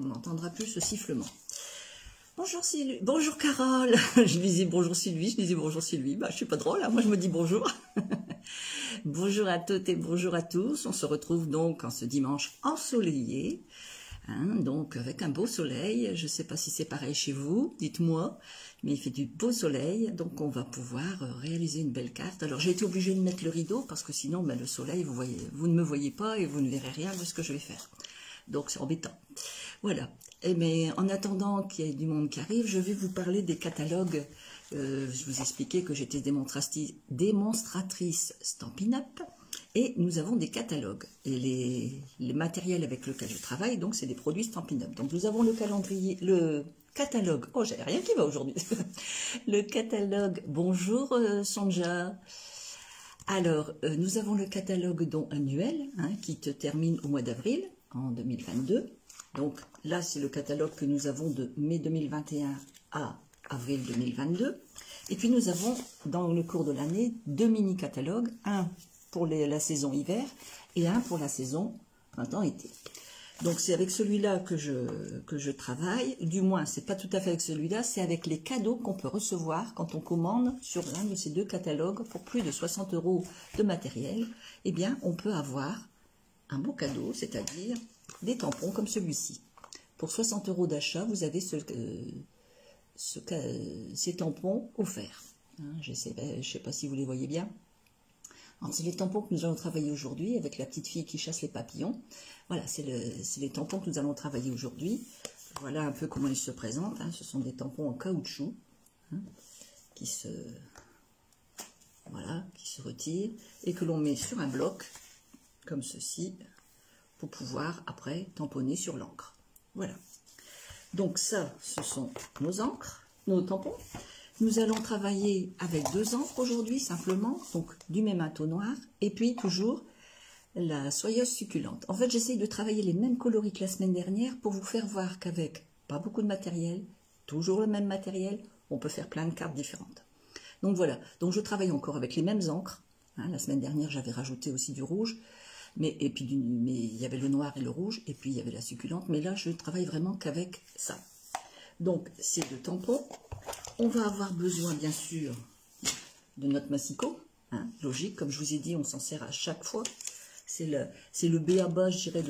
On n'entendra plus ce sifflement. Bonjour Sylvie, bonjour Carole. Je disais bonjour Sylvie, je disais bonjour Sylvie. Bah, je suis pas drôle, hein, moi je me dis bonjour. Bonjour à toutes et bonjour à tous. On se retrouve donc en ce dimanche ensoleillé, hein, donc avec un beau soleil. Je ne sais pas si c'est pareil chez vous, dites-moi, mais il fait du beau soleil, donc on va pouvoir réaliser une belle carte. Alors j'ai été obligée de mettre le rideau parce que sinon ben, le soleil, vous ne me voyez pas et vous ne verrez rien de ce que je vais faire. Donc c'est embêtant. Voilà. Mais en attendant qu'il y ait du monde qui arrive, je vais vous parler des catalogues. Je vous expliquais que j'étais démonstratrice Stampin' Up et nous avons des catalogues. Et les matériels avec lesquels je travaille, donc c'est des produits Stampin' Up. Donc nous avons le calendrier, le catalogue. Oh, j'ai rien qui va aujourd'hui. Le catalogue. Bonjour Sonja. Alors, nous avons le catalogue don annuel hein, qui te termine au mois d'avril en 2022. Donc là, c'est le catalogue que nous avons de mai 2021 à avril 2022. Et puis nous avons, dans le cours de l'année, 2 mini-catalogues, un pour la saison hiver et un pour la saison printemps-été. Donc c'est avec celui-là que je travaille, du moins, c'est pas tout à fait avec celui-là, c'est avec les cadeaux qu'on peut recevoir quand on commande sur l'un de ces 2 catalogues pour plus de 60 € de matériel. Eh bien, on peut avoir un beau cadeau, c'est-à-dire des tampons comme celui-ci. Pour 60 € d'achat, vous avez ces tampons offerts. Hein, je ne sais pas si vous les voyez bien. C'est les tampons que nous allons travailler aujourd'hui avec la petite fille qui chasse les papillons. Voilà, c'est les tampons que nous allons travailler aujourd'hui. Voilà un peu comment ils se présentent. Hein. Ce sont des tampons en caoutchouc hein, qui se retirent et que l'on met sur un bloc comme ceci pour pouvoir après tamponner sur l'encre. Voilà. Donc ça, ce sont nos encres, nos tampons. Nous allons travailler avec 2 encres aujourd'hui, simplement, donc du même entonnoir, et puis toujours la soyeuse succulente. En fait, j'essaye de travailler les mêmes coloris que la semaine dernière pour vous faire voir qu'avec pas beaucoup de matériel, toujours le même matériel, on peut faire plein de cartes différentes. Donc voilà, donc je travaille encore avec les mêmes encres. Hein, la semaine dernière, j'avais rajouté aussi du rouge, mais il y avait le noir et le rouge, et puis il y avait la succulente, mais là, je travaille vraiment qu'avec ça. Donc, ces 2 tampons. On va avoir besoin, bien sûr, de notre massicot. Hein, logique, comme je vous ai dit, on s'en sert à chaque fois. C'est le b.a.-ba, je dirais,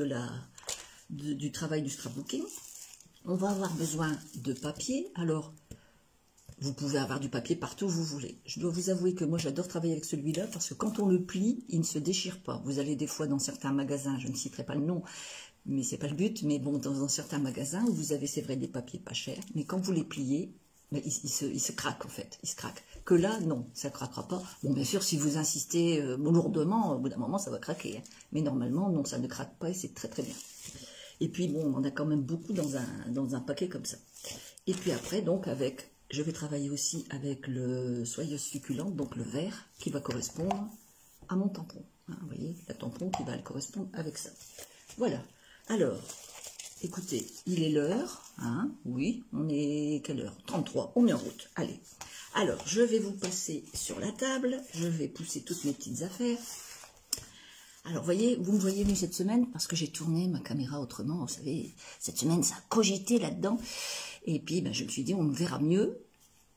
du travail du scrapbooking. On va avoir besoin de papier. Alors, vous pouvez avoir du papier partout où vous voulez. Je dois vous avouer que moi, j'adore travailler avec celui-là parce que quand on le plie, il ne se déchire pas. Vous allez des fois dans certains magasins, je ne citerai pas le nom, mais c'est pas le but, mais bon, dans certains magasins où vous avez, c'est vrai, des papiers pas chers, mais quand vous les pliez, mais il se craque en fait, il se craque. Que là, non, ça ne craquera pas. Bon, bien sûr, si vous insistez lourdement, au bout d'un moment, ça va craquer. Hein. Mais normalement, non, ça ne craque pas et c'est très très bien. Et puis, bon, on a quand même beaucoup dans un paquet comme ça. Et puis après, donc, je vais travailler aussi avec le soyeuse succulente, donc le vert, qui va correspondre à mon tampon. Hein, vous voyez, le tampon qui va correspondre avec ça. Voilà. Alors, écoutez, il est l'heure, hein, oui, on est quelle heure? 33, on est en route, allez. Alors, je vais vous passer sur la table, je vais pousser toutes mes petites affaires. Alors, voyez, vous me voyez mieux cette semaine parce que j'ai tourné ma caméra autrement, vous savez, cette semaine, ça a cogité là-dedans. Et puis, ben, je me suis dit, on me verra mieux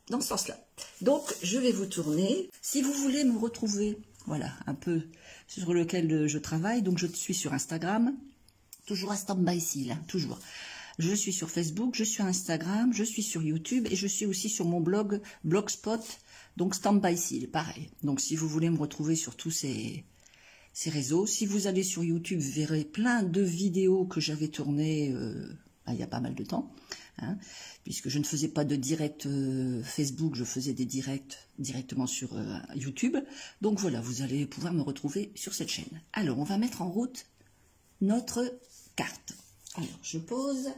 dans ce sens-là. Donc, je vais vous tourner. Si vous voulez me retrouver, voilà, un peu sur lequel je travaille, donc je suis sur Instagram, toujours à Stamp by Seal, hein, toujours. Je suis sur Facebook, je suis sur Instagram, je suis sur YouTube et je suis aussi sur mon blog Blogspot, donc Stamp by Seal, pareil. Donc si vous voulez me retrouver sur tous ces réseaux, si vous allez sur YouTube, vous verrez plein de vidéos que j'avais tournées il y a pas mal de temps, hein, puisque je ne faisais pas de direct Facebook, je faisais des directs directement sur YouTube. Donc voilà, vous allez pouvoir me retrouver sur cette chaîne. Alors, on va mettre en route notre carte. Alors, je pose.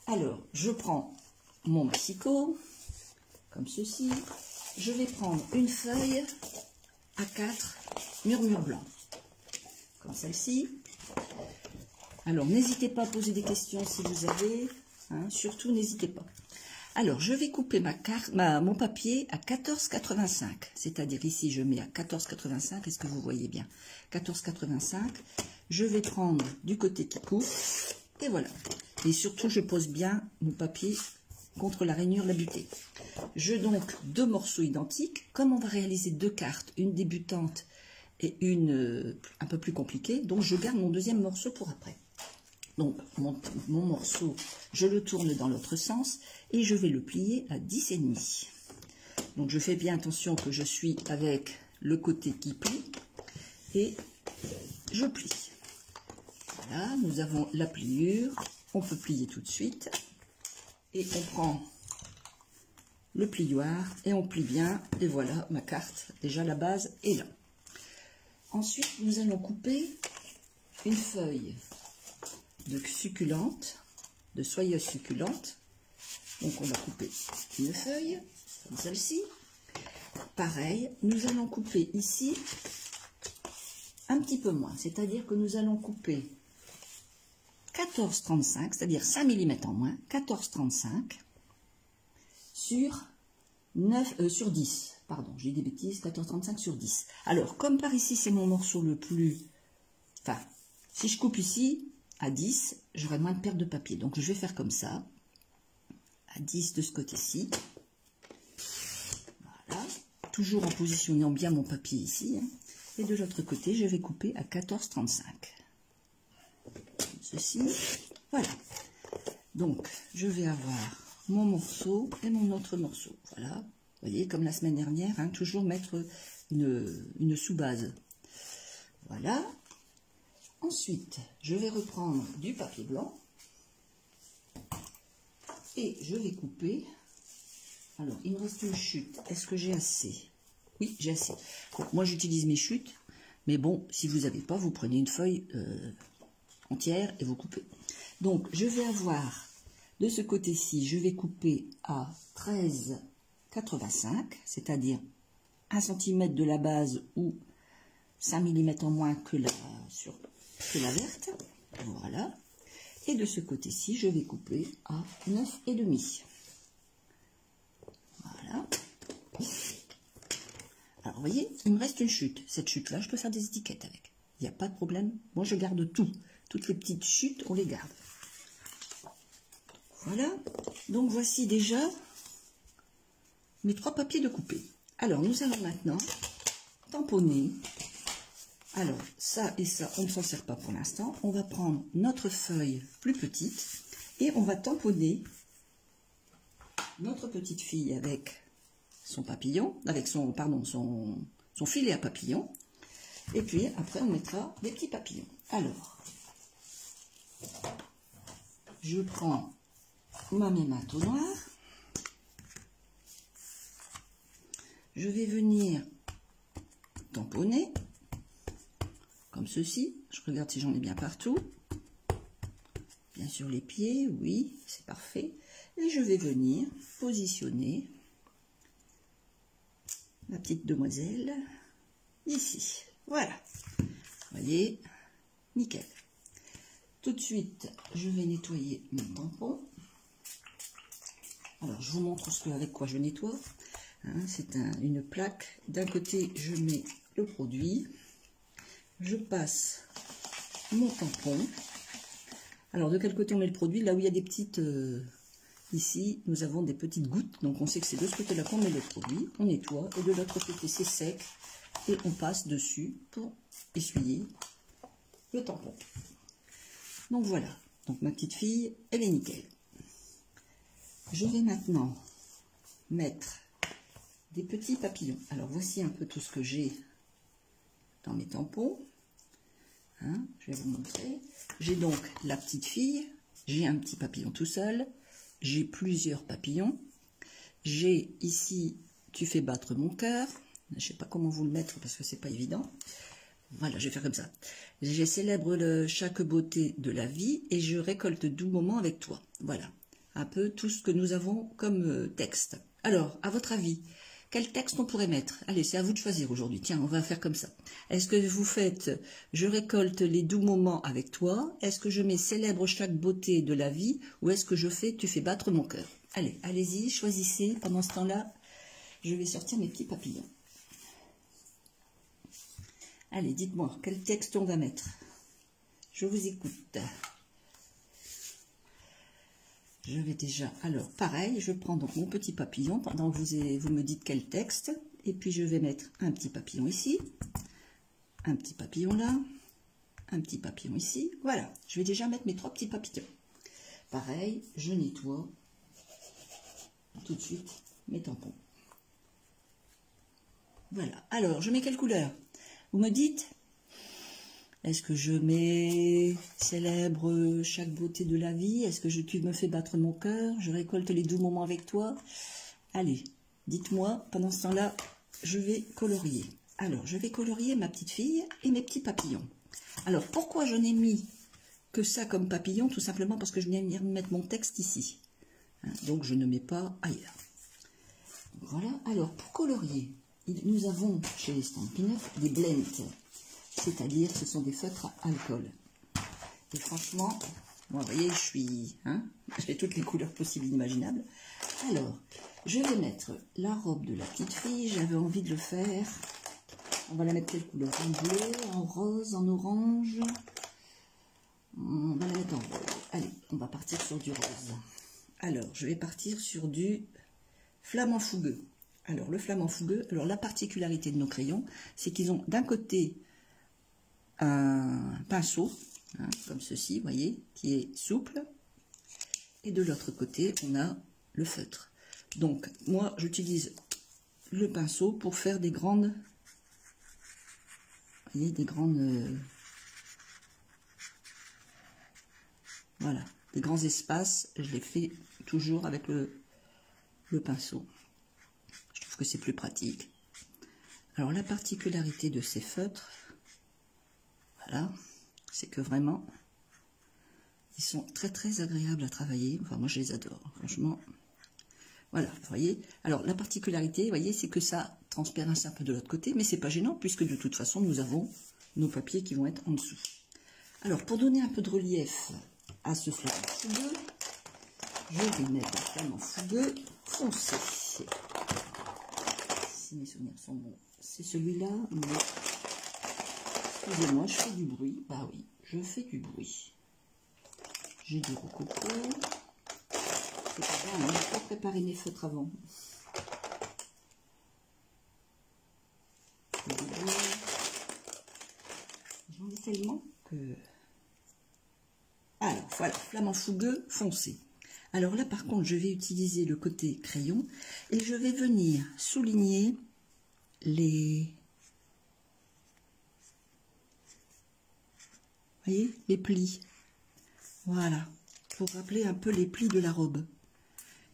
Alors, je prends mon massicot, comme ceci. Je vais prendre une feuille A4 murmure blanc, comme celle-ci. Alors, n'hésitez pas à poser des questions si vous avez. Hein, surtout, n'hésitez pas. Alors, je vais couper mon papier à 14,85. C'est-à-dire ici, je mets à 14,85. Est-ce que vous voyez bien? 14,85. Je vais prendre du côté qui coupe. Et voilà. Et surtout, je pose bien mon papier contre la rainure de la butée. Je donc 2 morceaux identiques. Comme on va réaliser 2 cartes, une débutante et une un peu plus compliquée, donc je garde mon deuxième morceau pour après. Donc mon morceau, je le tourne dans l'autre sens et je vais le plier à 10,5. Donc je fais bien attention que je suis avec le côté qui plie et je plie. Voilà, nous avons la pliure, on peut plier tout de suite et on prend le plioir et on plie bien et voilà ma carte, déjà la base est là. Ensuite nous allons couper une feuille de succulente, de soyeuse succulente. Donc on va couper une feuille comme celle-ci. Pareil, nous allons couper ici un petit peu moins, c'est-à-dire que nous allons couper 14,35, c'est-à-dire 5 mm en moins, 14,35 sur 10, pardon, j'ai des bêtises, 14,35 sur 10. Alors, comme par ici, c'est mon morceau le plus... Enfin, si je coupe ici, à 10, j'aurai moins de perte de papier. Donc, je vais faire comme ça, à 10 de ce côté-ci. Voilà, toujours en positionnant bien mon papier ici. Hein. Et de l'autre côté, je vais couper à 14,35. Ceci, voilà. Donc, je vais avoir mon morceau et mon autre morceau. Voilà, vous voyez, comme la semaine dernière, hein, toujours mettre une sous-base. Voilà. Ensuite, je vais reprendre du papier blanc et je vais couper. Alors, il me reste une chute. Est-ce que j'ai assez? Oui, j'ai assez. Donc, moi, j'utilise mes chutes, mais bon, si vous n'avez pas, vous prenez une feuille entière et vous coupez. Donc, je vais avoir, de ce côté-ci, je vais couper à 13,85, c'est-à-dire 1 cm de la base ou 5 mm en moins que la verte. Voilà. Et de ce côté-ci, je vais couper à 9,5. Voilà. Alors, vous voyez, il me reste une chute. Cette chute-là, je peux faire des étiquettes avec. Il n'y a pas de problème. Moi, je garde tout. Toutes les petites chutes, on les garde. Voilà. Donc, voici déjà mes 3 papiers de couper. Alors, nous allons maintenant tamponner. Alors, ça et ça, on ne s'en sert pas pour l'instant. On va prendre notre feuille plus petite et on va tamponner notre petite fille avec son papillon, avec son filet à papillon. Et puis, après, on mettra des petits papillons. Alors, je prends ma même entonnoir. Je vais venir tamponner, comme ceci. Je regarde si j'en ai bien partout. Bien sûr les pieds, oui, c'est parfait. Et je vais venir positionner ma petite demoiselle ici. Voilà. Vous voyez, nickel. Tout de suite, je vais nettoyer mon tampon. Alors, je vous montre avec quoi je nettoie. Hein, c'est une plaque. D'un côté, je mets le produit. Je passe mon tampon. Alors, de quel côté on met le produit? Là où il y a des petites... ici, nous avons des petites gouttes. Donc, on sait que c'est de ce côté-là qu'on met le produit. On nettoie. Et de l'autre côté, c'est sec. Et on passe dessus pour essuyer le tampon. Donc, voilà. Donc, ma petite fille, elle est nickel. Je vais maintenant mettre des petits papillons. Alors, voici un peu tout ce que j'ai dans mes tampons. Hein, je vais vous montrer. J'ai donc la petite fille. J'ai un petit papillon tout seul. J'ai plusieurs papillons. J'ai ici, tu fais battre mon cœur. Je ne sais pas comment vous le mettre parce que c'est pas évident. Voilà, je vais faire comme ça. Je célèbre chaque beauté de la vie et je récolte doux moments avec toi. Voilà, un peu tout ce que nous avons comme texte. Alors, à votre avis, quel texte on pourrait mettre? Allez, c'est à vous de choisir aujourd'hui. Tiens, on va faire comme ça. Est-ce que vous faites « Je récolte les doux moments avec toi » Est-ce que je mets « Célèbre chaque beauté de la vie » ou est-ce que je fais « Tu fais battre mon cœur » Allez, allez-y, choisissez. Pendant ce temps-là, je vais sortir mes petits papillons. Allez, dites-moi, quel texte on va mettre? Je vous écoute. je vais déjà, alors pareil, je prends donc mon petit papillon pendant que vous me dites quel texte, et puis je vais mettre un petit papillon ici, un petit papillon là, un petit papillon ici, voilà, je vais déjà mettre mes 3 petits papillons. Pareil, je nettoie tout de suite mes tampons. Voilà, alors je mets quelle couleur? Vous me dites? Est-ce que je mets célèbre chaque beauté de la vie? Est-ce que tu me fais battre mon cœur? Je récolte les doux moments avec toi? Allez, dites-moi, pendant ce temps-là, je vais colorier. Alors, je vais colorier ma petite fille et mes petits papillons. Alors, pourquoi je n'ai mis que ça comme papillon? Tout simplement parce que je viens de mettre mon texte ici. Hein, donc, je ne mets pas ailleurs. Voilà, alors, pour colorier, nous avons chez Stampin' Up des blends. C'est-à-dire, ce sont des feutres à alcool. Et franchement, moi, vous voyez, j'ai toutes les couleurs possibles et imaginables. Alors, je vais mettre la robe de la petite fille. J'avais envie de le faire. On va la mettre quelle couleur? En bleu, en rose, en orange. On va la mettre en rose. Allez, on va partir sur du rose. Alors, je vais partir sur du flamant fougueux. Alors, le flamant fougueux, alors la particularité de nos crayons, c'est qu'ils ont d'un côté un pinceau, hein, comme ceci, vous voyez, qui est souple, et de l'autre côté, on a le feutre. Donc, moi, j'utilise le pinceau pour faire des grandes, vous voyez, des grandes, voilà, des grands espaces. Je les fais toujours avec le pinceau. Je trouve que c'est plus pratique. Alors, la particularité de ces feutres, voilà, c'est que vraiment, ils sont très très agréables à travailler. Enfin, moi je les adore, franchement. Voilà, vous voyez. Alors, la particularité, vous voyez, c'est que ça transparaisse un peu de l'autre côté, mais c'est pas gênant, puisque de toute façon, nous avons nos papiers qui vont être en dessous. Alors, pour donner un peu de relief à ce flamant fougueux, je vais mettre un flamant fougueux foncé. Si mes souvenirs sont bons, c'est celui-là, mais... Excusez-moi, je fais du bruit. Bah oui, je fais du bruit. J'ai du rococo. C'est pas grave, on n'a pas préparé mes feutres avant. J'en ai tellement que... Alors, voilà, flamant fougueux foncé. Alors là, par contre, je vais utiliser le côté crayon et je vais venir souligner les... Vous voyez, les plis. Voilà, pour rappeler un peu les plis de la robe.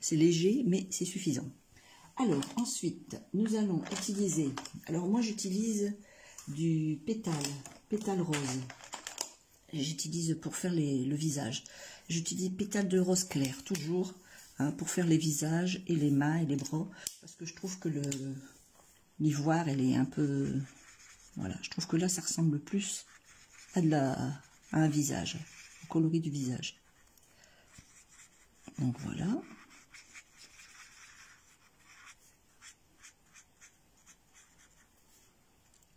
C'est léger, mais c'est suffisant. Alors, ensuite, nous allons utiliser... Alors, moi, j'utilise du pétale rose. J'utilise pour faire le visage. J'utilise pétale de rose clair, toujours, hein, pour faire les visages et les mains et les bras. Parce que je trouve que l'ivoire, elle est un peu... Voilà, je trouve que là, ça ressemble plus à un visage, au coloris du visage. Donc voilà.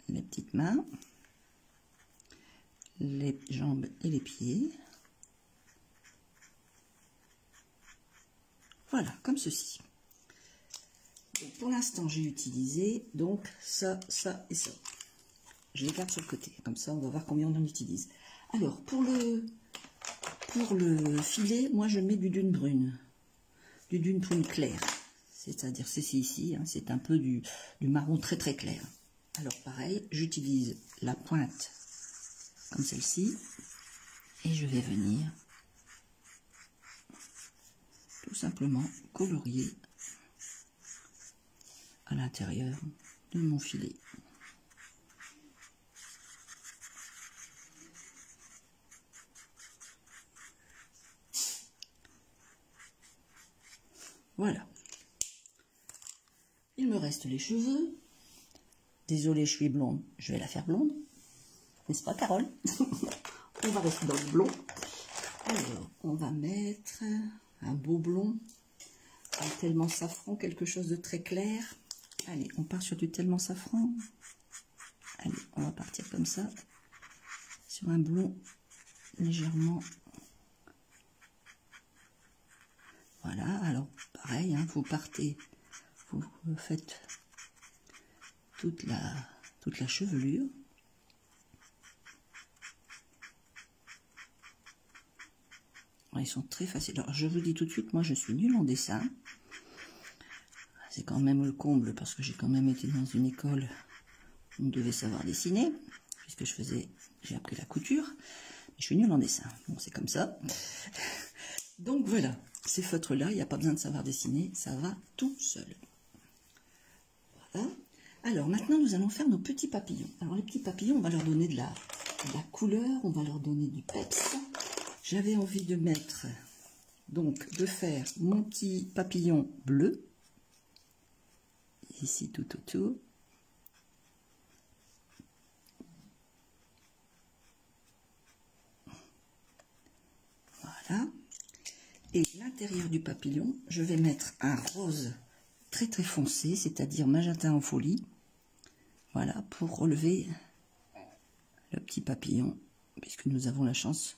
Les petites mains, les jambes et les pieds. Voilà, comme ceci. Donc, pour l'instant, j'ai utilisé donc ça, ça et ça. Je les garde sur le côté, comme ça on va voir combien on en utilise. Alors, pour le filet, moi je mets du dune brune clair. C'est-à-dire, c'est ici, hein, c'est un peu du marron très très clair. Alors pareil, j'utilise la pointe comme celle-ci et je vais venir tout simplement colorier à l'intérieur de mon filet. Voilà. Il me reste les cheveux. Désolée, je suis blonde. Je vais la faire blonde. N'est-ce pas, Carole? On va rester dans le blond. Alors, on va mettre un beau blond. Un tellement safran, quelque chose de très clair. Allez, on part sur du tellement safran. Allez, on va partir comme ça. Sur un blond légèrement Voilà, alors pareil, hein, vous partez, vous faites toute la chevelure. Ils sont très faciles. Alors je vous dis tout de suite, moi je suis nulle en dessin. C'est quand même le comble parce que j'ai quand même été dans une école où on devait savoir dessiner, puisque j'ai appris la couture. Mais je suis nulle en dessin. Bon, c'est comme ça. Donc voilà, ces feutres-là, il n'y a pas besoin de savoir dessiner, ça va tout seul. Voilà. Alors maintenant, nous allons faire nos petits papillons. Alors les petits papillons, on va leur donner de la couleur, on va leur donner du peps. J'avais envie de mettre, donc de faire mon petit papillon bleu, ici tout autour. Voilà. Et l'intérieur du papillon, je vais mettre un rose très très foncé, c'est-à-dire magenta en folie. Voilà, pour relever le petit papillon, puisque nous avons la chance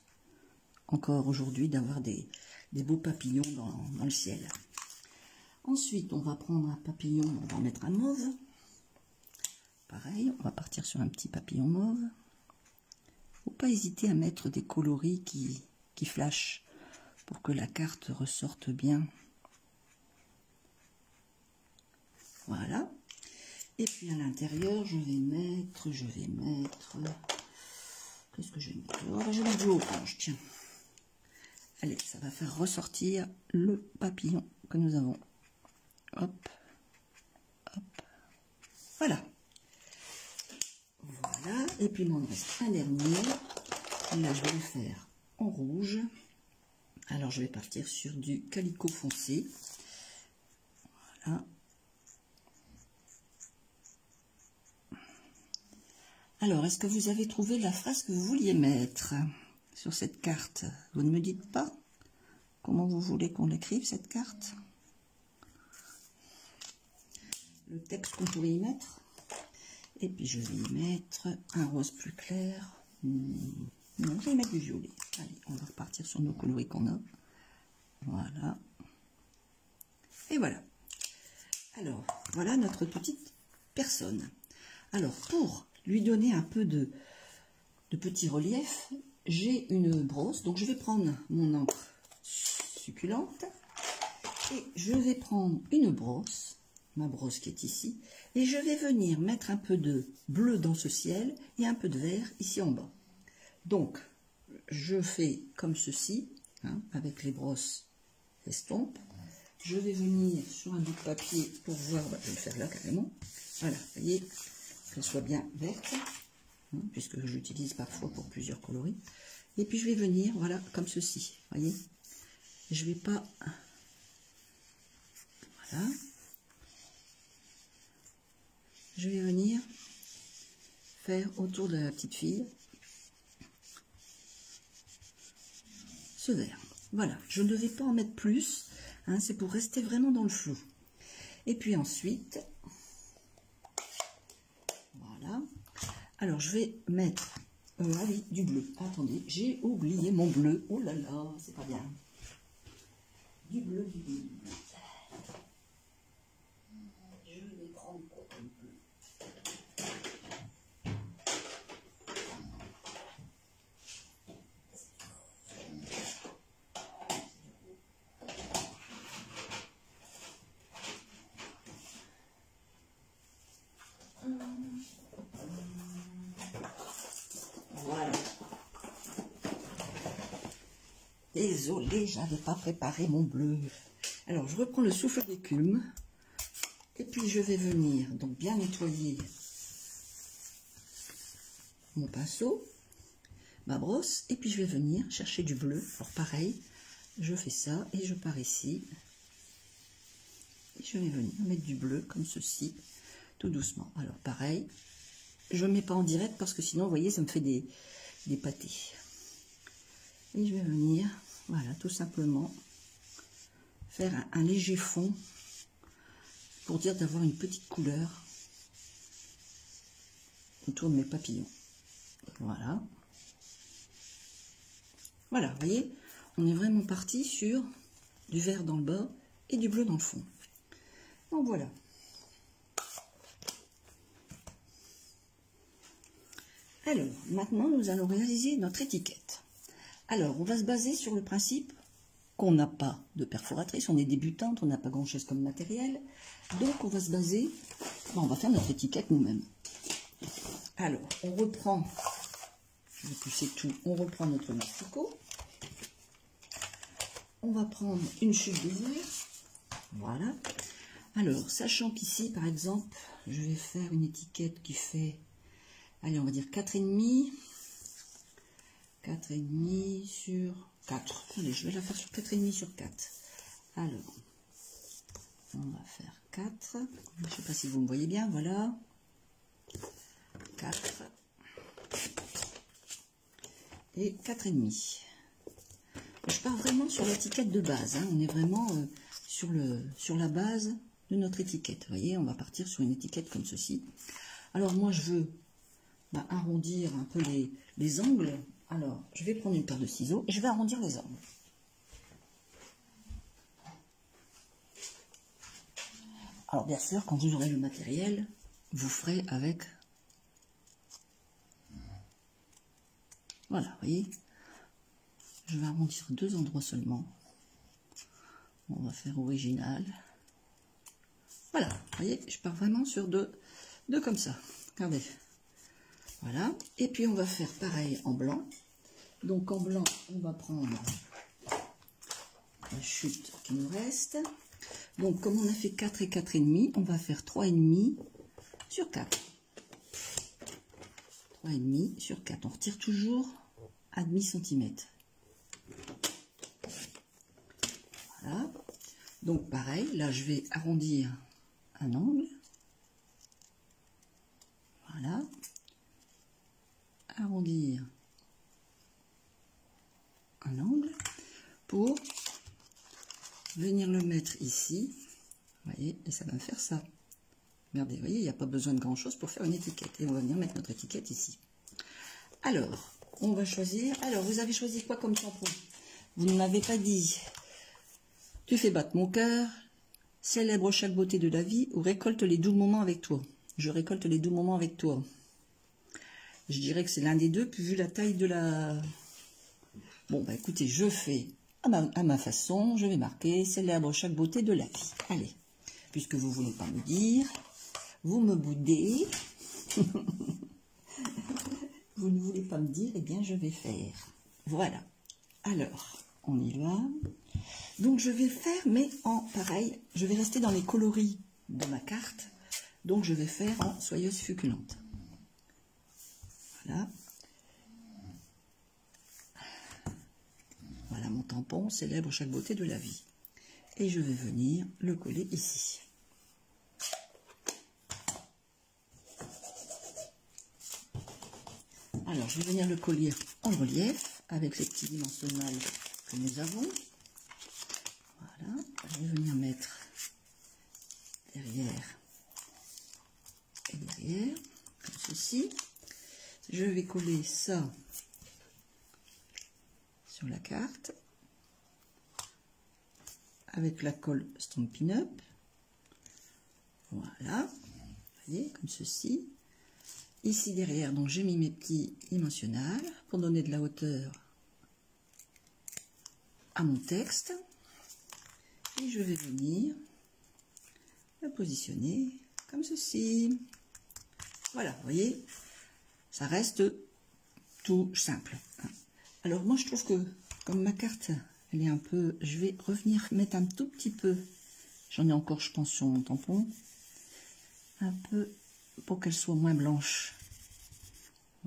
encore aujourd'hui d'avoir des beaux papillons dans le ciel. Ensuite, on va prendre un papillon, on va en mettre un mauve. Pareil, on va partir sur un petit papillon mauve. Faut pas hésiter à mettre des coloris qui flashent pour que la carte ressorte bien. Voilà. Et puis à l'intérieur, je vais mettre... Qu'est-ce que je vais mettre? Oh, je vais mettre du orange, tiens. Allez, ça va faire ressortir le papillon que nous avons. Hop, hop. Voilà. Voilà. Et puis il m'en reste un dernier. Là, je vais le faire en rouge. Alors, je vais partir sur du calicot foncé. Voilà. Alors, est-ce que vous avez trouvé la phrase que vous vouliez mettre sur cette carte? Vous ne me dites pas comment vous voulez qu'on l'écrive, cette carte? Le texte qu'on pourrait y mettre. Et puis, je vais y mettre un rose plus clair. Non, je vais mettre du violet. Allez, on va repartir sur nos coloris qu'on a. Voilà. Et voilà. Alors, voilà notre petite personne. Alors, pour lui donner un peu de petit relief, j'ai une brosse. Donc, je vais prendre mon encre succulente. Et je vais prendre une brosse, ma brosse qui est ici. Et je vais venir mettre un peu de bleu dans ce ciel et un peu de vert ici en bas. Donc, je fais comme ceci, hein, avec les brosses estampes. Je vais venir sur un bout de papier pour voir, je vais le faire là carrément. Voilà, vous voyez, qu'elle soit bien verte, hein, puisque j'utilise parfois pour plusieurs coloris. Et puis je vais venir, voilà, comme ceci, vous voyez. Je vais pas... Voilà. Je vais venir faire autour de la petite fille ce vert. Voilà, je ne vais pas en mettre plus, hein, c'est pour rester vraiment dans le flou. Et puis ensuite, voilà. Alors je vais mettre, ah oui, du bleu. Attendez, j'ai oublié mon bleu. Oh là là, c'est pas bien. Du bleu, du bleu. Je vais prendre quoi comme bleu? Voilà. Désolée, j'avais pas préparé mon bleu. Alors, je reprends le souffle d'écume. Et puis, je vais venir donc bien nettoyer mon pinceau, ma brosse. Et puis, je vais venir chercher du bleu. Alors, pareil, je fais ça et je pars ici. Et je vais venir mettre du bleu comme ceci, tout doucement. Alors, pareil, je ne mets pas en direct parce que sinon, vous voyez, ça me fait des pâtés. Et je vais venir, voilà, tout simplement faire un léger fond pour dire d'avoir une petite couleur autour de mes papillons. Voilà. Voilà, vous voyez, on est vraiment parti sur du vert dans le bas et du bleu dans le fond. Donc voilà. Alors, maintenant, nous allons réaliser notre étiquette. Alors, on va se baser sur le principe qu'on n'a pas de perforatrice, on est débutante, on n'a pas grand-chose comme matériel. Donc, on va se baser, on va faire notre étiquette nous-mêmes. Alors, on reprend, je vais pousser tout, on reprend notre massicot. On va prendre une chute de verre, voilà. Alors, sachant qu'ici, par exemple, je vais faire une étiquette qui fait, allez, on va dire 4,5. 4,5 sur 4. Allez, je vais la faire sur 4,5 sur 4. Alors, on va faire 4. Je ne sais pas si vous me voyez bien, voilà. 4. Et 4,5. Je pars vraiment sur l'étiquette de base. Hein. On est vraiment sur la base de notre étiquette. Vous voyez, on va partir sur une étiquette comme ceci. Alors, moi, je veux arrondir un peu les angles. Alors, je vais prendre une paire de ciseaux et je vais arrondir les angles. Alors, bien sûr, quand vous aurez le matériel, vous ferez avec... Voilà, vous voyez. Je vais arrondir 2 endroits seulement. On va faire original. Voilà, vous voyez, je pars vraiment sur deux comme ça. Regardez. Voilà, et puis on va faire pareil en blanc. Donc en blanc, on va prendre la chute qui nous reste. Donc comme on a fait 4 et 4,5, on va faire 3,5 sur 4. 3,5 sur 4. On retire toujours à demi-centimètre. Voilà. Donc pareil, là je vais arrondir un angle. Voilà. Arrondir un angle pour venir le mettre ici, vous voyez, et ça va me faire ça. Regardez, vous voyez, il n'y a pas besoin de grand chose pour faire une étiquette, et on va venir mettre notre étiquette ici. Alors, on va choisir, alors vous avez choisi quoi comme tampon? Vous ne m'avez pas dit, tu fais battre mon cœur, célèbre chaque beauté de la vie, ou récolte les doux moments avec toi. Je récolte les doux moments avec toi. Je dirais que c'est l'un des deux, puis vu la taille de la... Bon, bah écoutez, je fais à ma façon, je vais marquer « Célèbre chaque beauté de la vie ». Allez, puisque vous ne voulez pas me dire, vous me boudez, vous ne voulez pas me dire, eh bien je vais faire. Voilà, alors, on y va. Donc je vais faire, mais en pareil, je vais rester dans les coloris de ma carte, donc je vais faire en soyeuse succulente. Voilà. Voilà mon tampon, célèbre chaque beauté de la vie. Et je vais venir le coller ici. Alors, je vais venir le coller en relief avec les petits dimensionnels que nous avons. Voilà. Je vais venir mettre derrière et derrière, comme ceci. Je vais coller ça sur la carte avec la colle Stampin' Up. Voilà, vous voyez, comme ceci. Ici derrière, donc j'ai mis mes petits dimensionnels pour donner de la hauteur à mon texte. Et je vais venir le positionner comme ceci. Voilà, vous voyez, ça reste tout simple. Alors moi je trouve que comme ma carte elle est un peu, je vais revenir mettre un tout petit peu, j'en ai encore je pense sur mon tampon, un peu pour qu'elle soit moins blanche.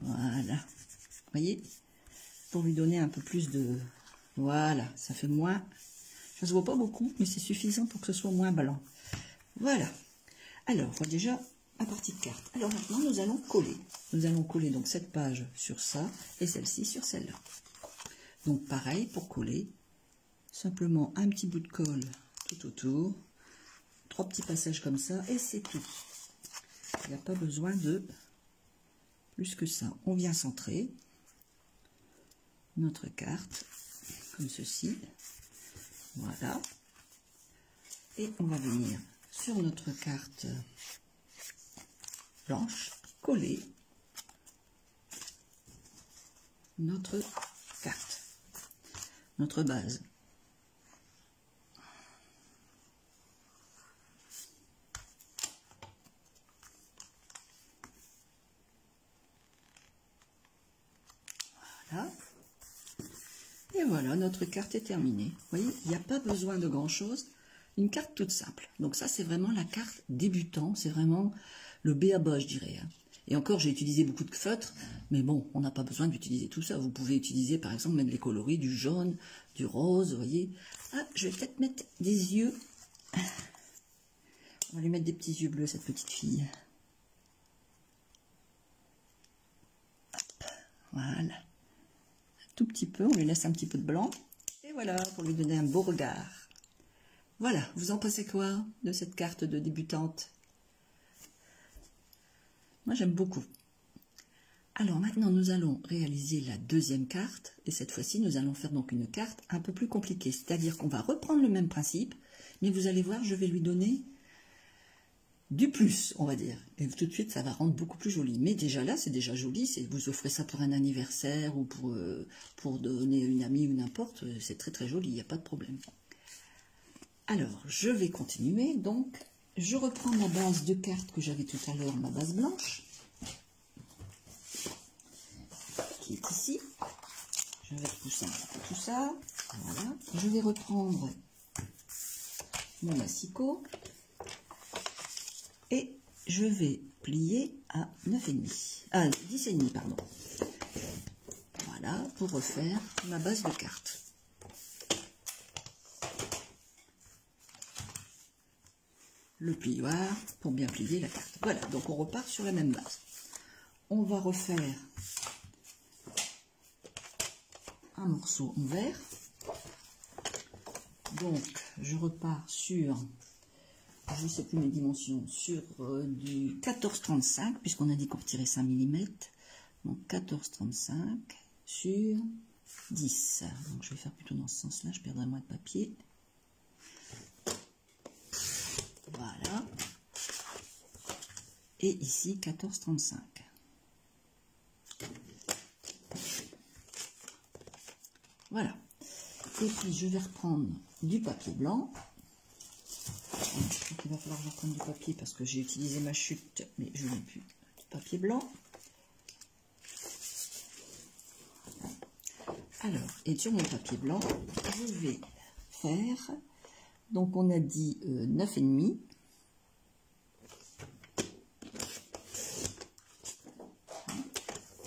Voilà, vous voyez, pour lui donner un peu plus de, voilà, ça fait moins, ça se voit pas beaucoup mais c'est suffisant pour que ce soit moins blanc. Voilà, alors voilà déjà la partie de carte. Alors maintenant nous allons coller. Nous allons coller donc cette page sur ça et celle-ci sur celle-là. Donc pareil pour coller, simplement un petit bout de colle tout autour, 3 petits passages comme ça et c'est tout. Il n'y a pas besoin de plus que ça. On vient centrer notre carte comme ceci. Voilà. Et on va venir sur notre carte blanche, coller notre carte, notre base. Voilà. Et voilà, notre carte est terminée. Vous voyez, il n'y a pas besoin de grand chose. Une carte toute simple. Donc ça, c'est vraiment la carte débutant. C'est vraiment le b.a-ba, je dirais. Et encore, j'ai utilisé beaucoup de feutres. Mais bon, on n'a pas besoin d'utiliser tout ça. Vous pouvez utiliser, par exemple, même les coloris, du jaune, du rose, vous voyez. Ah, je vais peut-être mettre des yeux. On va lui mettre des petits yeux bleus, cette petite fille. Hop, voilà. Tout petit peu, on lui laisse un petit peu de blanc. Et voilà, pour lui donner un beau regard. Voilà, vous en pensez quoi de cette carte de débutante? Moi, j'aime beaucoup. Alors maintenant, nous allons réaliser la deuxième carte. Et cette fois-ci, nous allons faire donc une carte un peu plus compliquée. C'est-à-dire qu'on va reprendre le même principe, mais vous allez voir, je vais lui donner du plus, on va dire. Et tout de suite, ça va rendre beaucoup plus joli. Mais déjà là, c'est déjà joli. Vous offrez ça pour un anniversaire ou pour donner à une amie ou n'importe. C'est très très joli, il n'y a pas de problème. Alors, je vais continuer. Donc, je reprends ma base de cartes que j'avais tout à l'heure, ma base blanche, qui est ici. Je vais repousser un peu tout ça. Voilà. Je vais reprendre mon massicot. Et je vais plier à 9,5. Ah, 10,5, pardon. Voilà, pour refaire ma base de cartes. Le plioir pour bien plier la carte. Voilà, donc on repart sur la même base. On va refaire un morceau en vert. Donc, je repars sur, je ne sais plus mes dimensions, sur du 14,35, puisqu'on a dit qu'on retirait 5 mm. Donc 14,35 sur 10. Donc je vais faire plutôt dans ce sens-là, je perdrai moins de papier. Voilà. Et ici 14,35. Voilà. Et puis je vais reprendre du papier blanc. Je crois qu'il va falloir que je reprenne du papier parce que j'ai utilisé ma chute, mais je n'ai plus du papier blanc. Alors, et sur mon papier blanc, je vais faire, donc on a dit 9,5.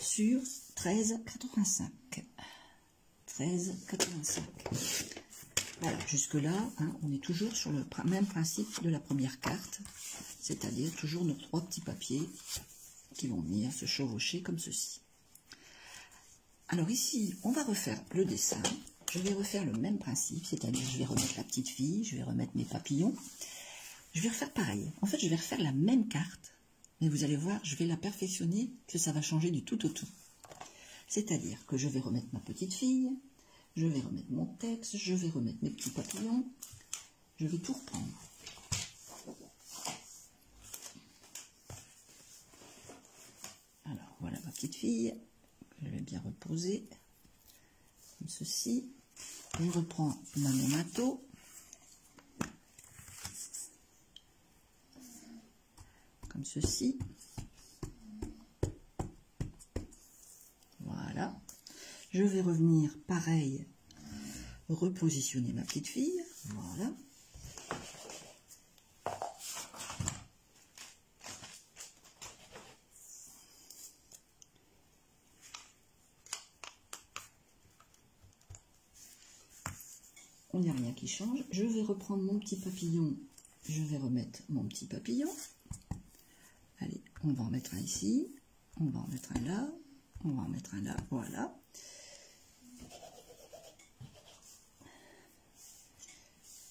Sur 13,85. 13,85. Voilà, jusque-là, hein, on est toujours sur le même principe de la première carte, c'est-à-dire toujours nos 3 petits papiers qui vont venir se chevaucher comme ceci. Alors ici, on va refaire le dessin. Je vais refaire le même principe, c'est-à-dire je vais remettre la petite fille, je vais remettre mes papillons. Je vais refaire pareil. En fait, je vais refaire la même carte, mais vous allez voir, je vais la perfectionner, que ça va changer du tout au tout. C'est-à-dire que je vais remettre ma petite fille, je vais remettre mon texte, je vais remettre mes petits papillons, je vais tout reprendre. Alors, voilà ma petite fille, je vais bien reposer, comme ceci. Je reprends ma mémato. Comme ceci. Voilà. Je vais revenir, pareil, repositionner ma petite fille. Voilà. Il n'y a rien qui change. Je vais reprendre mon petit papillon. Je vais remettre mon petit papillon. Allez, on va en mettre un ici. On va en mettre un là. On va en mettre un là. Voilà.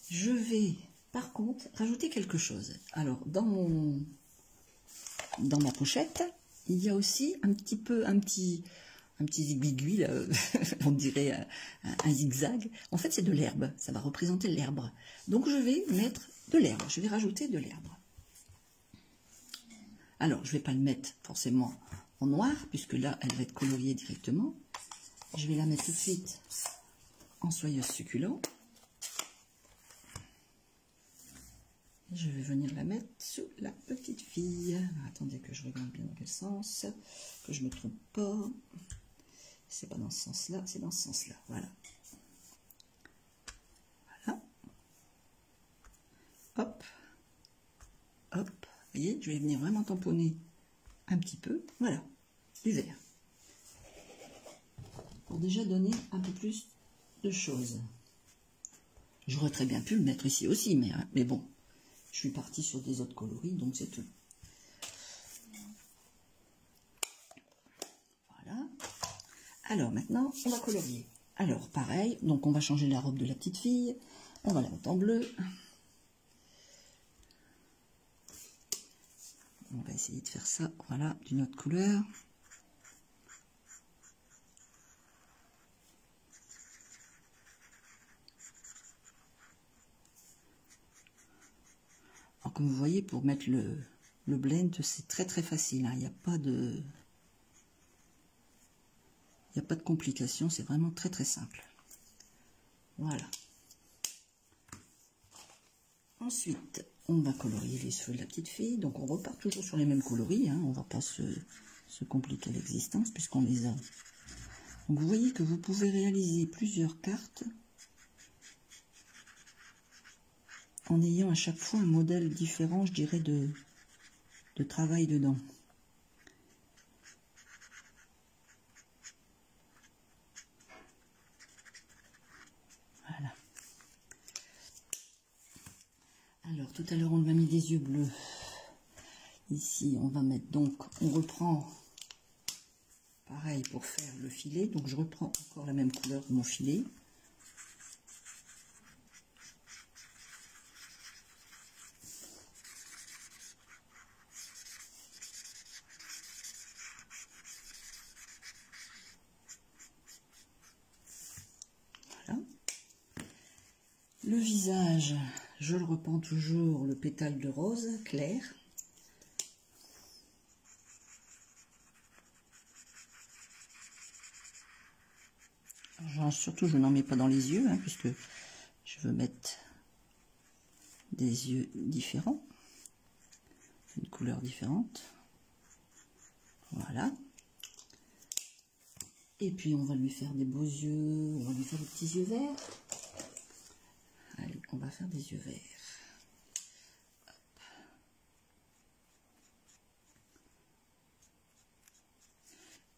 Je vais, par contre, rajouter quelque chose. Alors, dans ma pochette, il y a aussi un petit un petit zigzag, là, on dirait un zigzag. En fait, c'est de l'herbe, ça va représenter l'herbe. Donc, je vais mettre de l'herbe, je vais rajouter de l'herbe. Alors, je ne vais pas le mettre forcément en noir, puisque là, elle va être coloriée directement. Je vais la mettre tout de suite en soyeuse succulent. Et je vais venir la mettre sous la petite fille. Alors, attendez que je regarde bien dans quel sens, que je ne me trompe pas. C'est pas dans ce sens-là, c'est dans ce sens-là. Voilà. Voilà. Hop. Hop. Vous voyez, je vais venir vraiment tamponner un petit peu. Voilà. Du vert. Pour déjà donner un peu plus de choses. J'aurais très bien pu le mettre ici aussi, mais bon. Je suis partie sur des autres coloris, donc c'est tout. Voilà. Alors maintenant, on va colorier. Alors pareil, donc on va changer la robe de la petite fille. On va la mettre en bleu. On va essayer de faire ça, voilà, d'une autre couleur. Alors comme vous voyez, pour mettre le blend, c'est très très facile. Hein. Il n'y a pas de... Il n'y a pas de complications, c'est vraiment très très simple. Voilà. Ensuite, on va colorier les cheveux de la petite fille. Donc on repart toujours sur les mêmes coloris. Hein. On ne va pas se compliquer l'existence puisqu'on les a. Donc vous voyez que vous pouvez réaliser plusieurs cartes en ayant à chaque fois un modèle différent, je dirais, de travail dedans. Voilà. Alors, tout à l'heure, on a mis des yeux bleus. Ici, on va mettre donc, on reprend, pareil, pour faire le filet. Donc, je reprends encore la même couleur de mon filet. Voilà. Le visage, je le reprends toujours, le pétale de rose clair. Surtout, je n'en mets pas dans les yeux, hein, puisque je veux mettre des yeux différents, une couleur différente. Voilà. Et puis, on va lui faire des beaux yeux, on va lui faire des petits yeux verts. Allez, on va faire des yeux verts.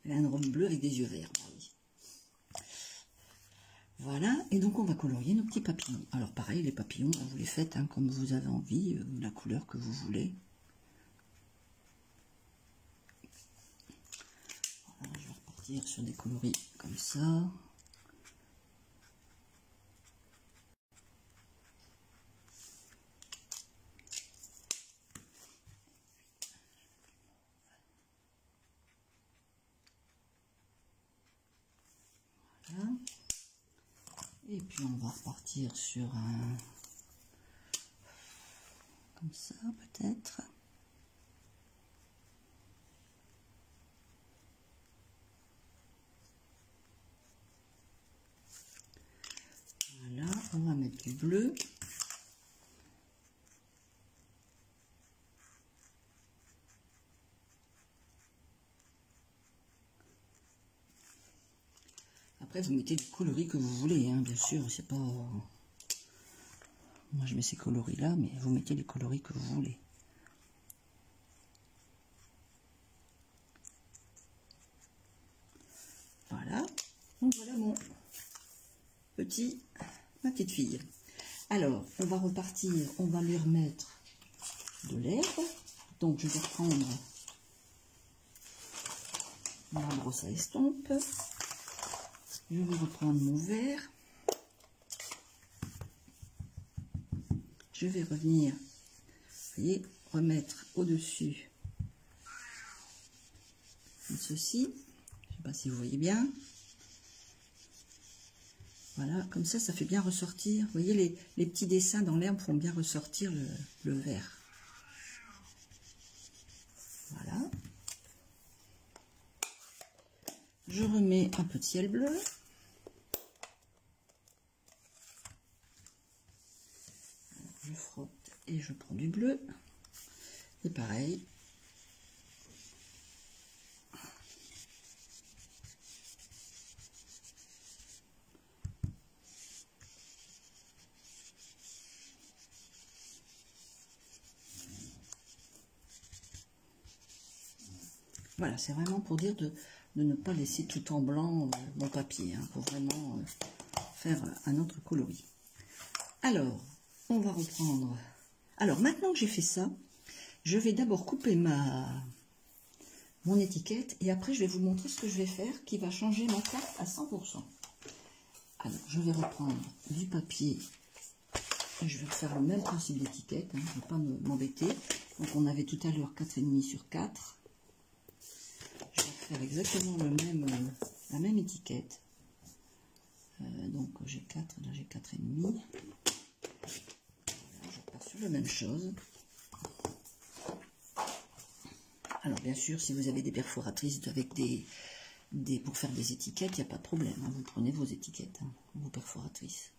Elle a une robe bleue avec des yeux verts. Oui. Voilà, et donc on va colorier nos petits papillons. Alors pareil, les papillons, vous les faites hein, comme vous avez envie, la couleur que vous voulez. Voilà, je vais repartir sur des coloris comme ça. Voilà. Et puis on va repartir sur un... comme ça peut-être. Voilà, on va mettre du bleu. Après, vous mettez les coloris que vous voulez, hein, bien sûr, c'est pas... Moi, je mets ces coloris-là, mais vous mettez les coloris que vous voulez. Voilà. Donc, voilà ma petite fille. Alors, on va repartir, on va lui remettre de l'herbe. Donc, je vais prendre ma brosse à estompe. Je vais reprendre mon verre. Je vais revenir, vous voyez, remettre au-dessus comme ceci. Je sais pas si vous voyez bien. Voilà, comme ça fait bien ressortir. Vous voyez, les petits dessins dans l'herbe font bien ressortir le vert. Voilà. Je remets un peu de ciel bleu. Alors, je frotte et je prends du bleu. Et pareil. Voilà, c'est vraiment pour dire de ne pas laisser tout en blanc mon papier, hein, pour vraiment faire un autre coloris. Alors, on va reprendre. Alors, maintenant que j'ai fait ça, je vais d'abord couper mon étiquette et après je vais vous montrer ce que je vais faire qui va changer ma carte à 100%. Alors, je vais reprendre du papier et je vais faire le même principe d'étiquette, hein, je ne vais pas m'embêter. Donc, on avait tout à l'heure 4,5 sur 4. Je vais faire exactement la même étiquette. Donc j'ai 4, là j'ai 4,5. Voilà, je repars sur la même chose. Alors bien sûr, si vous avez des perforatrices avec pour faire des étiquettes, il n'y a pas de problème. Hein, vous prenez vos étiquettes, hein, vos perforatrices.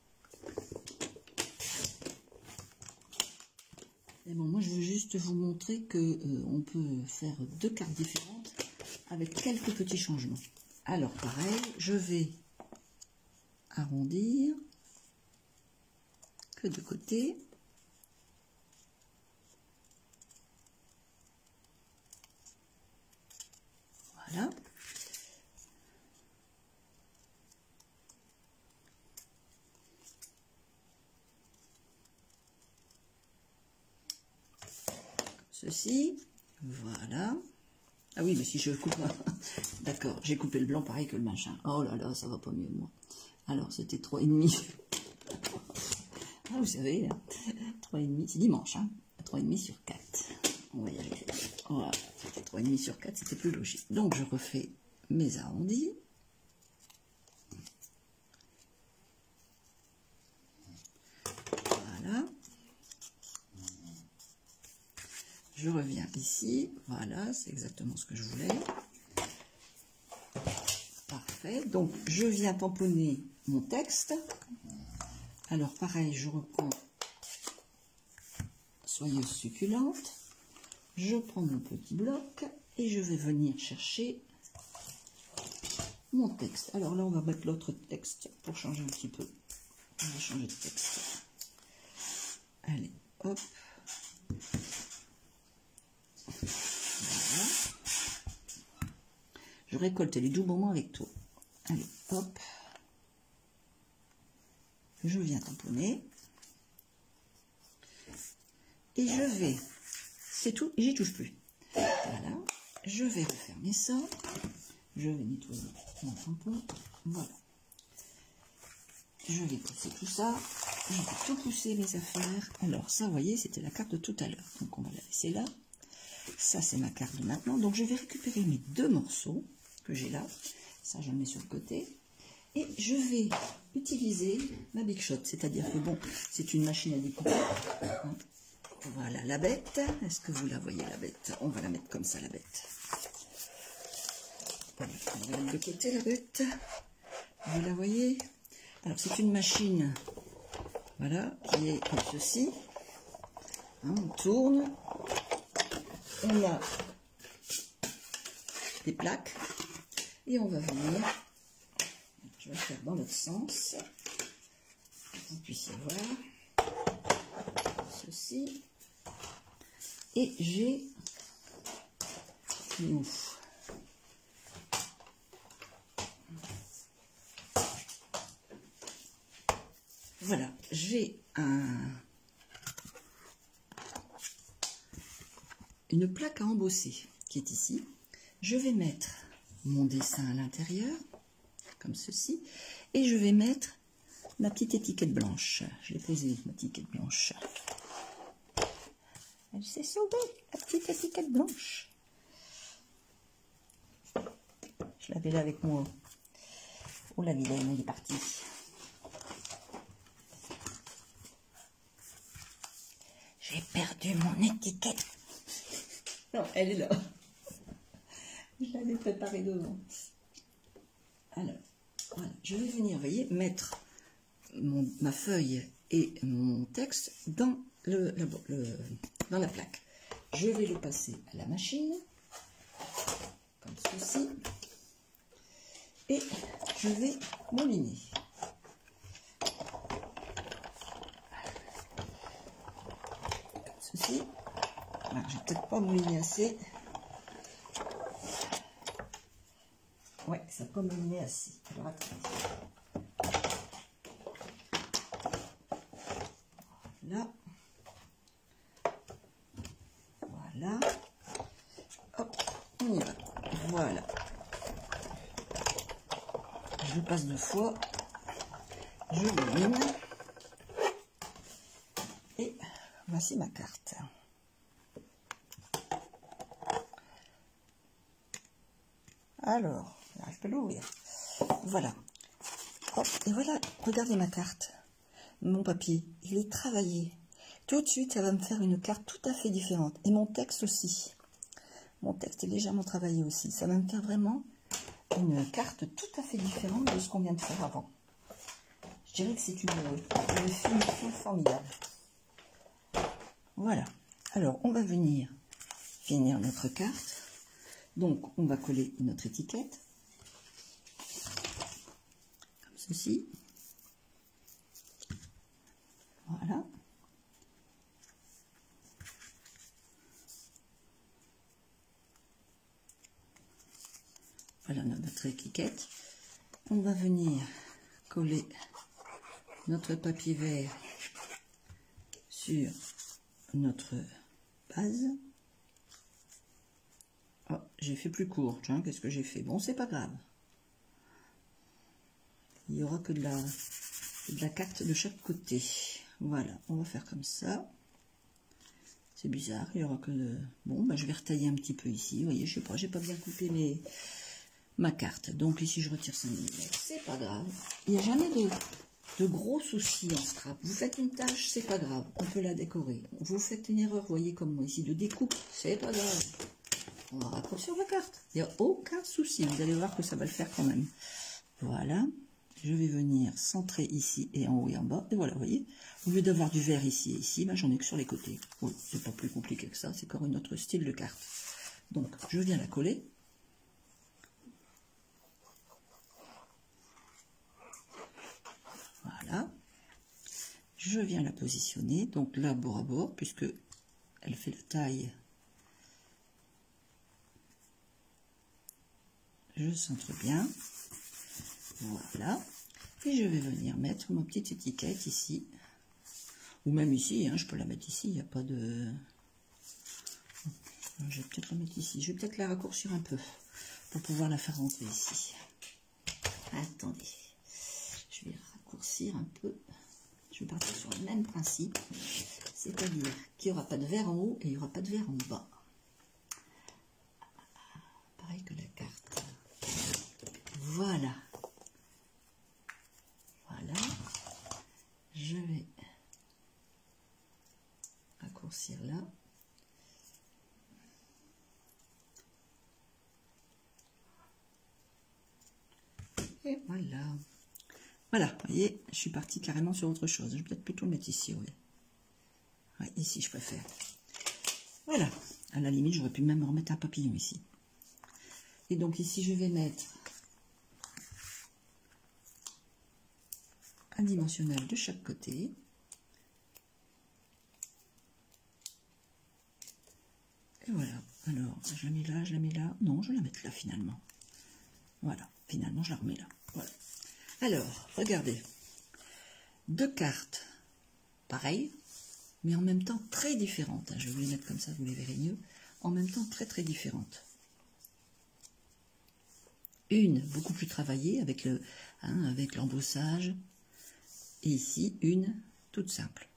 Et bon, moi je veux juste vous montrer que on peut faire 2 cartes différentes avec quelques petits changements. Alors pareil, je vais arrondir que de côté. Voilà. Ceci, voilà. Ah oui, mais si je coupe... D'accord, j'ai coupé le blanc pareil que le machin. Oh là là, ça va pas mieux, moi. Alors, c'était 3,5. Ah, vous savez, 3,5, c'est dimanche, hein. 3,5 sur 4. On va y arriver. Voilà, c'était 3,5 sur 4, c'était plus logique. Donc, je refais mes arrondis. Voilà. Je reviens ici, voilà, c'est exactement ce que je voulais. Parfait, donc je viens tamponner mon texte. Alors pareil, je reprends Soyeuse succulente, je prends mon petit bloc et je vais venir chercher mon texte. Alors là, on va mettre l'autre texte pour changer un petit peu. On va changer de texte. Allez, hop. Voilà. Je récolte les doux moments avec toi. Allez, hop. Je viens tamponner. Et je vais, c'est tout, et j'y touche plus. Voilà. Je vais refermer ça. Je vais nettoyer mon tampon. Voilà. Je vais pousser tout ça. Je vais tout pousser mes affaires. Alors ça, vous voyez, c'était la carte de tout à l'heure. Donc on va la laisser là. Ça, c'est ma carte de maintenant. Donc je vais récupérer mes 2 morceaux que j'ai là. Ça, je le mets sur le côté. Et je vais utiliser ma Big Shot. C'est-à-dire que bon, c'est une machine à découper. Voilà la bête. Est-ce que vous la voyez, la bête? On va la mettre comme ça, la bête. Voilà, on va la mettre de côté, la bête. Vous la voyez? Alors, c'est une machine, voilà, qui est comme ceci. Hein, on tourne. On a des plaques. Et on va venir, je vais le faire dans l'autre sens, pour que vous puissiez voir ceci. Et j'ai voilà, j'ai une plaque à embosser qui est ici. Je vais mettre mon dessin à l'intérieur, comme ceci, et je vais mettre ma petite étiquette blanche. Je l'ai posée, ma étiquette blanche. Elle s'est sauvée, la petite étiquette blanche. Je l'avais là avec moi. Oh la vilaine, elle est partie. J'ai perdu mon étiquette. Non, elle est là. Je l'avais préparée devant. Alors, voilà. Je vais venir, vous voyez, mettre ma feuille et mon texte dans, dans la plaque. Je vais le passer à la machine, comme ceci, et je vais mouliner. Comme ceci. Alors, je vais peut-être pas mouliner assez. Ouais, ça peut mouliner assez. Alors, attendez. Là. Voilà. Hop, on y va. Voilà. Je passe 2 fois. Je mouline. Et voici ma carte. Alors, je peux l'ouvrir. Voilà. Hop, et voilà, regardez ma carte. Mon papier, il est travaillé. Tout de suite, ça va me faire une carte tout à fait différente. Et mon texte aussi. Mon texte est légèrement travaillé aussi. Ça va me faire vraiment une carte tout à fait différente de ce qu'on vient de faire avant. Je dirais que c'est une finition formidable. Voilà. Alors, on va venir finir notre carte. Donc, on va coller notre étiquette. Comme ceci. Voilà. Voilà notre étiquette. On va venir coller notre papier vert sur notre base. Oh, j'ai fait plus court. Tiens, qu'est-ce que j'ai fait? Bon, c'est pas grave. Il n'y aura que de la carte de chaque côté. Voilà, on va faire comme ça. C'est bizarre, il y aura que de... Bon, bah, je vais retailler un petit peu ici. Vous voyez, je sais pas, j'ai pas bien coupé ma carte. Donc ici, je retire 5 mm. C'est pas grave. Il n'y a jamais de gros soucis en scrap. Vous faites une tâche, c'est pas grave. On peut la décorer. Vous faites une erreur, vous voyez, comme moi ici, de découpe, c'est pas grave. On va raccourcir la carte. Il n'y a aucun souci. Vous allez voir que ça va le faire quand même. Voilà. Je vais venir centrer ici et en haut et en bas. Et voilà, vous voyez. Au lieu d'avoir du vert ici et ici, ben, j'en ai que sur les côtés. Oui, c'est pas plus compliqué que ça. C'est encore un autre style de carte. Donc, je viens la coller. Voilà. Je viens la positionner. Donc là, bord à bord, puisque elle fait la taille. Je centre bien. Voilà. Et je vais venir mettre ma petite étiquette ici. Ou même ici, hein, je peux la mettre ici, il n'y a pas de... Je vais peut-être la mettre ici. Je vais peut-être la raccourcir un peu pour pouvoir la faire rentrer ici. Attendez. Je vais raccourcir un peu. Je vais partir sur le même principe. C'est-à-dire qu'il n'y aura pas de vert en haut et il n'y aura pas de vert en bas. Pareil que la carte. Voilà. Voilà. Je vais raccourcir là. Et voilà. Voilà, vous voyez, je suis partie carrément sur autre chose. Je vais peut-être plutôt le mettre ici, oui. Ouais, ici, je préfère. Voilà. À la limite, j'aurais pu même remettre un papillon ici. Et donc ici, je vais mettre un dimensionnel de chaque côté. Et voilà. Alors, je la mets là, je la mets là. Non, je vais la mettre là finalement. Voilà. Finalement, je la remets là. Voilà. Alors, regardez. 2 cartes, pareilles, mais en même temps très différentes. Je vais vous les mettre comme ça, vous les verrez mieux. En même temps très très différentes. Une beaucoup plus travaillée avec avec l'embossage. Et ici, une toute simple.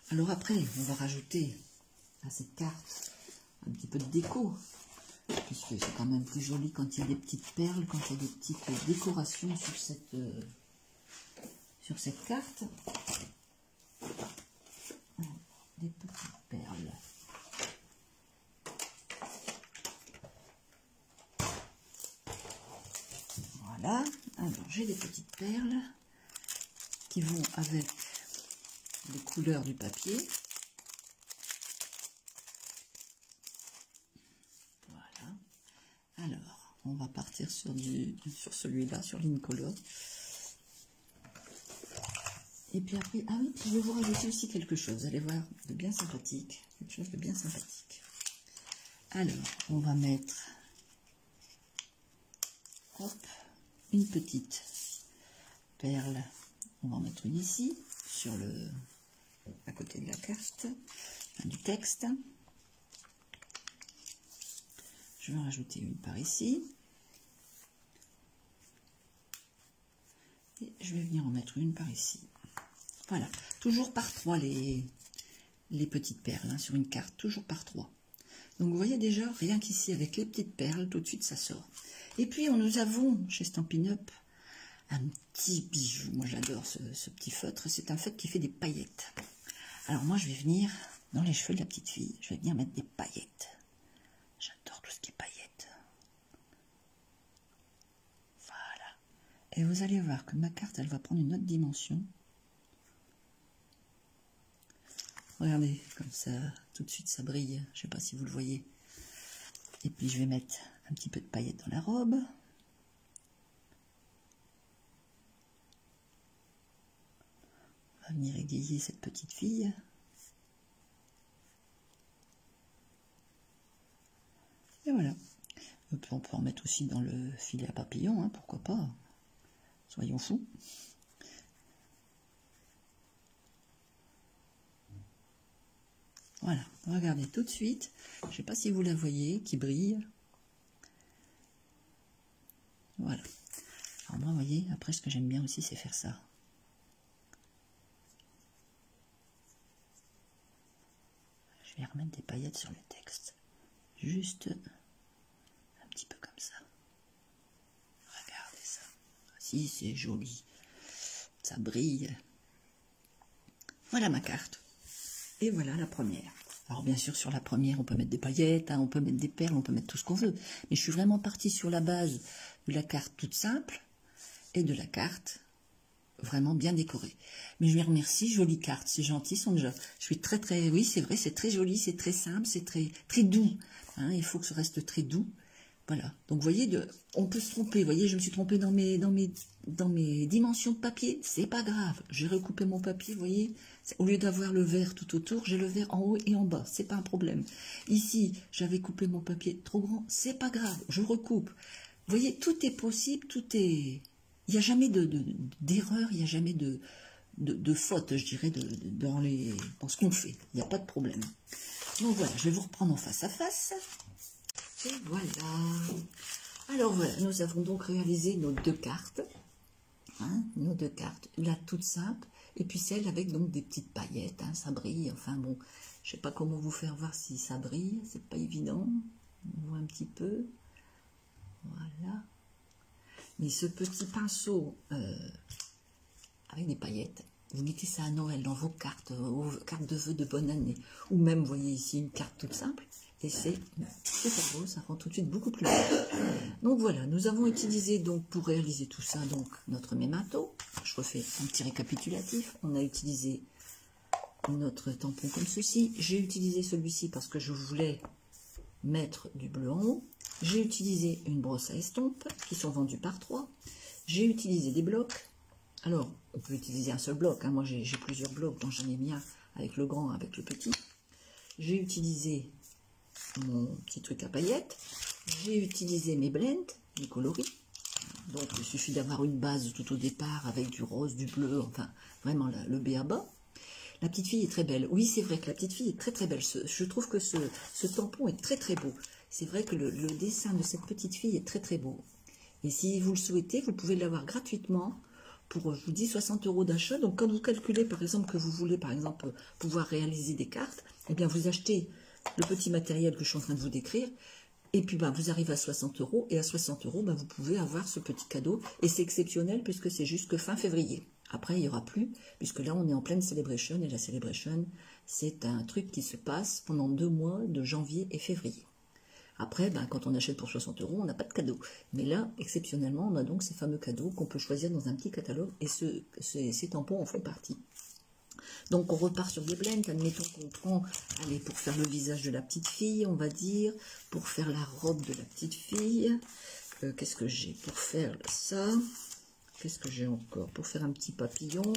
Alors après, on va rajouter à cette carte un petit peu de déco. puisque c'est quand même plus joli quand il y a des petites perles, quand il y a des petites décorations sur cette carte. Des petites perles. Voilà, alors j'ai des petites perles qui vont avec les couleurs du papier. Voilà. Alors, on va partir sur celui-là, sur l'Incolor. Et puis après, ah oui, je vais vous rajouter aussi quelque chose, allez voir, de bien sympathique. Quelque chose de bien sympathique. Alors, on va mettre, hop, une petite perle. On va en mettre une ici, à côté de la carte, du texte. Je vais en rajouter une par ici. Et je vais venir en mettre une par ici. Voilà, toujours par 3 les petites perles, hein, sur une carte, toujours par 3. Donc vous voyez déjà, rien qu'ici avec les petites perles, tout de suite ça sort. Et puis nous avons chez Stampin' Up un petit bijou. Moi j'adore ce petit feutre, c'est un feutre qui fait des paillettes. Alors moi je vais venir dans les cheveux de la petite fille, je vais venir mettre des paillettes. J'adore tout ce qui est paillettes. Voilà. Et vous allez voir que ma carte, elle va prendre une autre dimension. Regardez, comme ça, tout de suite ça brille. Je ne sais pas si vous le voyez. Et puis je vais mettre un petit peu de paillettes dans la robe. On va venir égayer cette petite fille. Et voilà. Et puis on peut en mettre aussi dans le filet à papillon, hein, pourquoi pas. Soyons fous. Voilà, regardez tout de suite, je ne sais pas si vous la voyez, qui brille. Voilà. Alors moi, vous voyez, après ce que j'aime bien aussi, c'est faire ça. Je vais remettre des paillettes sur le texte. Juste un petit peu comme ça. Regardez ça. Si, c'est joli. Ça brille. Voilà ma carte. Et voilà la première. Alors bien sûr, sur la première, on peut mettre des paillettes, hein, on peut mettre des perles, on peut mettre tout ce qu'on veut. Mais je suis vraiment partie sur la base de la carte toute simple et de la carte vraiment bien décorée. Mais je les remercie, jolie carte, c'est gentil, Sonja. Je suis très, oui, c'est vrai, c'est très joli, c'est très simple, c'est très, très doux. Hein, il faut que ça reste très doux. Voilà. Donc, vous voyez, on peut se tromper. Vous voyez, je me suis trompée dans mes dimensions de papier. C'est pas grave. J'ai recoupé mon papier, vous voyez. Au lieu d'avoir le vert tout autour, j'ai le vert en haut et en bas. C'est pas un problème. Ici, j'avais coupé mon papier trop grand. C'est pas grave. Je recoupe. Vous voyez, tout est possible. Tout est... Il n'y a jamais d'erreur. Il n'y a jamais de faute, je dirais, dans ce qu'on fait. Il n'y a pas de problème. Donc, voilà. Je vais vous reprendre en face à face. Et voilà. Alors voilà, nous avons donc réalisé nos deux cartes. Hein, nos deux cartes. La toute simple. Et puis celle avec donc des petites paillettes. Hein, ça brille. Enfin bon, je sais pas comment vous faire voir si ça brille. C'est pas évident. On voit un petit peu. Voilà. Mais ce petit pinceau avec des paillettes, vous mettez ça à Noël dans vos cartes de vœux de bonne année. Ou même, vous voyez ici, une carte toute simple. Et c'est super beau, ça rend tout de suite beaucoup plus beau. Donc voilà, nous avons utilisé donc pour réaliser tout ça donc notre memento. Je refais un petit récapitulatif. On a utilisé notre tampon comme ceci. J'ai utilisé celui-ci parce que je voulais mettre du bleu en haut. J'ai utilisé une brosse à estompe qui sont vendues par 3. J'ai utilisé des blocs. Alors, on peut utiliser un seul bloc. Hein. Moi, j'ai plusieurs blocs, donc j'en ai mis un avec le grand, avec le petit. J'ai utilisé mon petit truc à paillettes. J'ai utilisé mes blends, mes coloris. Donc, il suffit d'avoir une base tout au départ avec du rose, du bleu, enfin, vraiment le b.a.-ba. La petite fille est très belle. Oui, c'est vrai que la petite fille est très très belle. Je trouve que ce tampon est très très beau. C'est vrai que le dessin de cette petite fille est très très beau. Et si vous le souhaitez, vous pouvez l'avoir gratuitement pour, je vous dis, 60 € d'achat. Donc, quand vous calculez, par exemple, que vous voulez, par exemple, pouvoir réaliser des cartes, eh bien, vous achetez le petit matériel que je suis en train de vous décrire. Et puis, ben, vous arrivez à 60 €. Et à 60 €, ben, vous pouvez avoir ce petit cadeau. Et c'est exceptionnel puisque c'est jusque fin février. Après, il n'y aura plus, puisque là, on est en pleine Celebration. Et la Celebration, c'est un truc qui se passe pendant 2 mois, de janvier et février. Après, ben, quand on achète pour 60 €, on n'a pas de cadeau. Mais là, exceptionnellement, on a donc ces fameux cadeaux qu'on peut choisir dans un petit catalogue. Et ces tampons en font partie. Donc, on repart sur des blends. Admettons qu'on prend, allez, pour faire le visage de la petite fille, on va dire, pour faire la robe de la petite fille. Qu'est-ce que j'ai pour faire ça? Qu'est-ce que j'ai encore? Pour faire un petit papillon.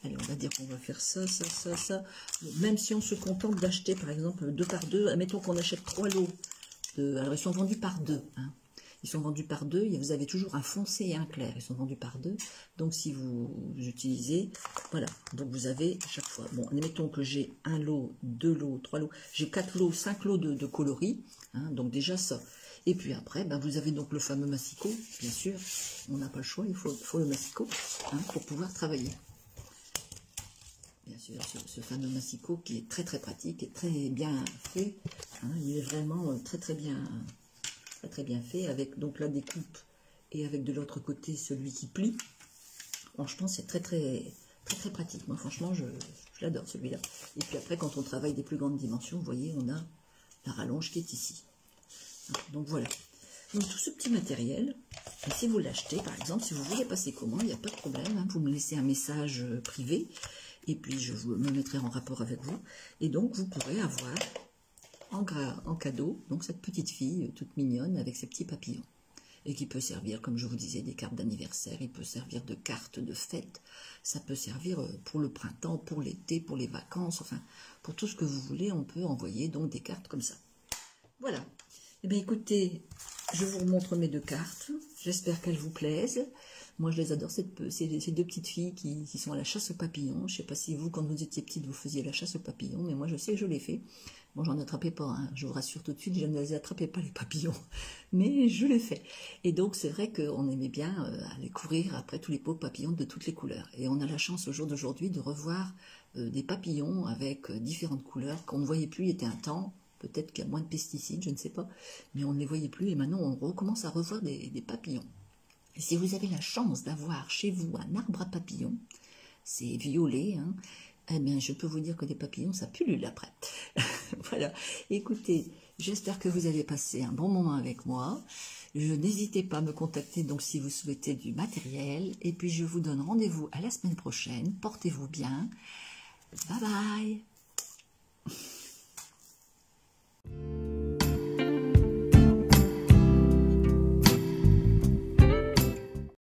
Allez, on va dire qu'on va faire ça, ça, ça, ça. Même si on se contente d'acheter, par exemple, 2 par 2, admettons qu'on achète 3 lots. Alors, ils sont vendus par 2. Hein. Ils sont vendus par 2. Et vous avez toujours un foncé et un clair. Ils sont vendus par 2. Donc, si vous utilisez, voilà. Donc, vous avez à chaque fois. Bon, admettons que j'ai 1 lot, 2 lots, 3 lots. J'ai 4 lots, 5 lots de coloris. Hein, donc, déjà ça. Et puis après, ben, vous avez donc le fameux massicot. Bien sûr, on n'a pas le choix. Il faut le massicot, hein, pour pouvoir travailler. Bien sûr, ce fameux massicot qui est très très pratique et très bien fait. Hein, il est vraiment très bien fait, avec donc la découpe et avec de l'autre côté celui qui plie. Franchement, c'est très pratique. Moi, franchement, je l'adore celui-là. Et puis après, quand on travaille des plus grandes dimensions, vous voyez, on a la rallonge qui est ici. Donc voilà. Donc tout ce petit matériel, et si vous l'achetez, par exemple, si vous voulez passer commande, il n'y a pas de problème. Hein, vous me laissez un message privé. Et puis, je me mettrai en rapport avec vous. Et donc, vous pourrez avoir en cadeau donc cette petite fille toute mignonne avec ses petits papillons. Et qui peut servir, comme je vous disais, des cartes d'anniversaire. Il peut servir de cartes de fête. Ça peut servir pour le printemps, pour l'été, pour les vacances. Enfin, pour tout ce que vous voulez, on peut envoyer donc des cartes comme ça. Voilà. Eh bien, écoutez, je vous remontre mes 2 cartes. J'espère qu'elles vous plaisent. Moi, je les adore, ces 2 petites filles qui sont à la chasse aux papillons. Je ne sais pas si vous, quand vous étiez petite, vous faisiez la chasse aux papillons, mais moi, je sais que je l'ai fait. Bon, j'en attrapais pas, hein. Je vous rassure tout de suite, je ne les attrapais pas, les papillons, mais je l'ai fait. Et donc, c'est vrai qu'on aimait bien aller courir après tous les beaux papillons de toutes les couleurs. Et on a la chance, au jour d'aujourd'hui, de revoir des papillons avec différentes couleurs qu'on ne voyait plus. Il y était un temps, peut-être qu'il y a moins de pesticides, je ne sais pas, mais on ne les voyait plus. Et maintenant, on recommence à revoir des papillons. Et si vous avez la chance d'avoir chez vous un arbre à papillons, c'est violet, hein, eh bien, je peux vous dire que des papillons, ça pullule après. Voilà. Écoutez, j'espère que vous avez passé un bon moment avec moi. N'hésitez pas à me contacter donc si vous souhaitez du matériel. Et puis, je vous donne rendez-vous à la semaine prochaine. Portez-vous bien. Bye bye.